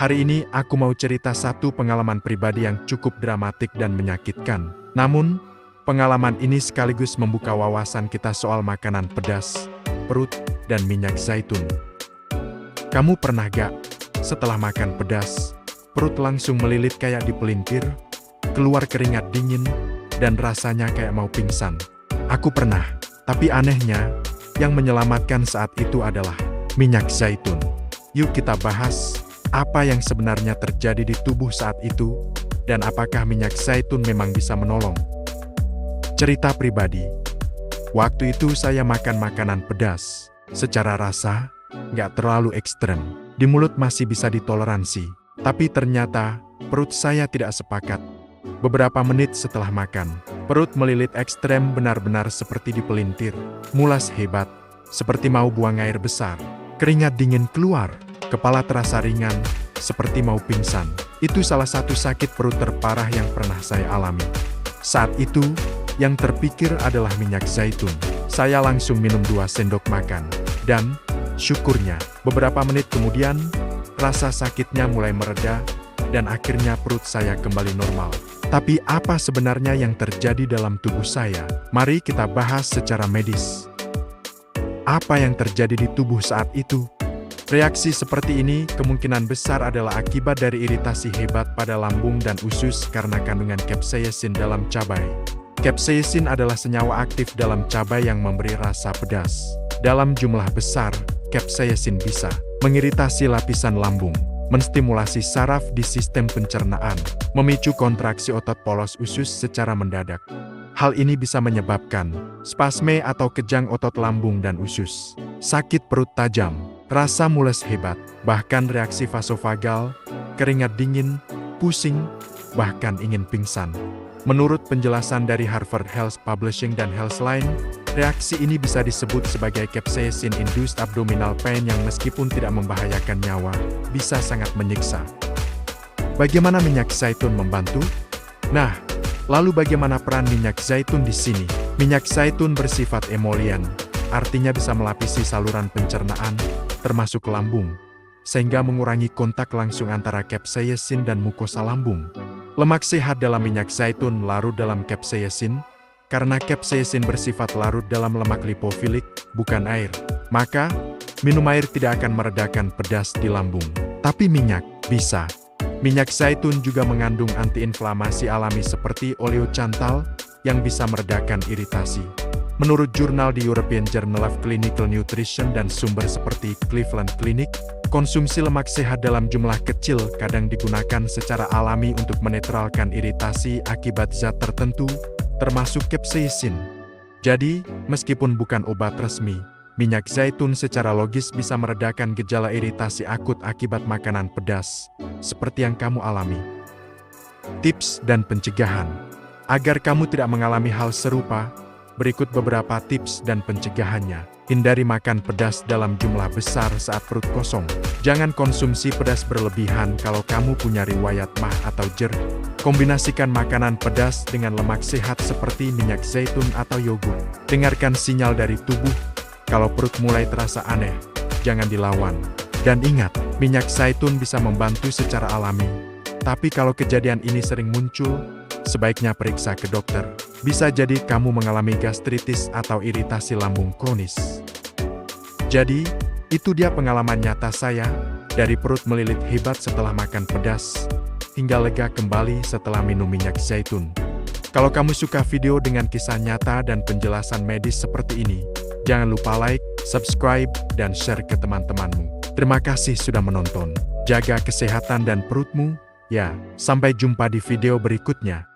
Hari ini aku mau cerita satu pengalaman pribadi yang cukup dramatik dan menyakitkan. Namun, pengalaman ini sekaligus membuka wawasan kita soal makanan pedas, perut, dan minyak zaitun. Kamu pernah gak, setelah makan pedas, perut langsung melilit kayak dipelintir, keluar keringat dingin, dan rasanya kayak mau pingsan? Aku pernah, tapi anehnya, yang menyelamatkan saat itu adalah minyak zaitun. Yuk kita bahas apa yang sebenarnya terjadi di tubuh saat itu, dan apakah minyak zaitun memang bisa menolong. Cerita pribadi. Waktu itu saya makan makanan pedas. Secara rasa, nggak terlalu ekstrem. Di mulut masih bisa ditoleransi. Tapi ternyata, perut saya tidak sepakat. Beberapa menit setelah makan, perut melilit ekstrem benar-benar seperti dipelintir. Mulas hebat, seperti mau buang air besar. Keringat dingin keluar. Kepala terasa ringan, seperti mau pingsan. Itu salah satu sakit perut terparah yang pernah saya alami. Saat itu, yang terpikir adalah minyak zaitun. Saya langsung minum 2 sendok makan. Dan, syukurnya, beberapa menit kemudian, rasa sakitnya mulai mereda, dan akhirnya perut saya kembali normal. Tapi apa sebenarnya yang terjadi dalam tubuh saya? Mari kita bahas secara medis. Apa yang terjadi di tubuh saat itu? Reaksi seperti ini kemungkinan besar adalah akibat dari iritasi hebat pada lambung dan usus karena kandungan capsaicin dalam cabai. Capsaicin adalah senyawa aktif dalam cabai yang memberi rasa pedas. Dalam jumlah besar, capsaicin bisa mengiritasi lapisan lambung, menstimulasi saraf di sistem pencernaan, memicu kontraksi otot polos usus secara mendadak. Hal ini bisa menyebabkan spasme atau kejang otot lambung dan usus, sakit perut tajam, rasa mules hebat, bahkan reaksi vasovagal, keringat dingin, pusing, bahkan ingin pingsan. Menurut penjelasan dari Harvard Health Publishing dan Healthline, reaksi ini bisa disebut sebagai capsaicin-induced abdominal pain yang meskipun tidak membahayakan nyawa, bisa sangat menyiksa. Bagaimana minyak zaitun membantu? Nah, lalu bagaimana peran minyak zaitun di sini? Minyak zaitun bersifat emolian, artinya bisa melapisi saluran pencernaan, termasuk lambung, sehingga mengurangi kontak langsung antara capsaicin dan mukosa lambung. Lemak sehat dalam minyak zaitun larut dalam capsaicin, karena capsaicin bersifat larut dalam lemak lipofilik, bukan air. Maka, minum air tidak akan meredakan pedas di lambung. Tapi minyak, bisa. Minyak zaitun juga mengandung antiinflamasi alami seperti oleocantal, yang bisa meredakan iritasi. Menurut jurnal di European Journal of Clinical Nutrition dan sumber seperti Cleveland Clinic, konsumsi lemak sehat dalam jumlah kecil kadang digunakan secara alami untuk menetralkan iritasi akibat zat tertentu, termasuk capsaicin. Jadi, meskipun bukan obat resmi, minyak zaitun secara logis bisa meredakan gejala iritasi akut akibat makanan pedas, seperti yang kamu alami. Tips dan pencegahan. Agar kamu tidak mengalami hal serupa, berikut beberapa tips dan pencegahannya. Hindari makan pedas dalam jumlah besar saat perut kosong. Jangan konsumsi pedas berlebihan kalau kamu punya riwayat MAH atau JER. Kombinasikan makanan pedas dengan lemak sehat seperti minyak zaitun atau yogurt. Dengarkan sinyal dari tubuh. Kalau perut mulai terasa aneh, jangan dilawan. Dan ingat, minyak zaitun bisa membantu secara alami. Tapi kalau kejadian ini sering muncul, sebaiknya periksa ke dokter. Bisa jadi kamu mengalami gastritis atau iritasi lambung kronis. Jadi, itu dia pengalaman nyata saya, dari perut melilit hebat setelah makan pedas, hingga lega kembali setelah minum minyak zaitun. Kalau kamu suka video dengan kisah nyata dan penjelasan medis seperti ini, jangan lupa like, subscribe, dan share ke teman-temanmu. Terima kasih sudah menonton. Jaga kesehatan dan perutmu, ya. Sampai jumpa di video berikutnya.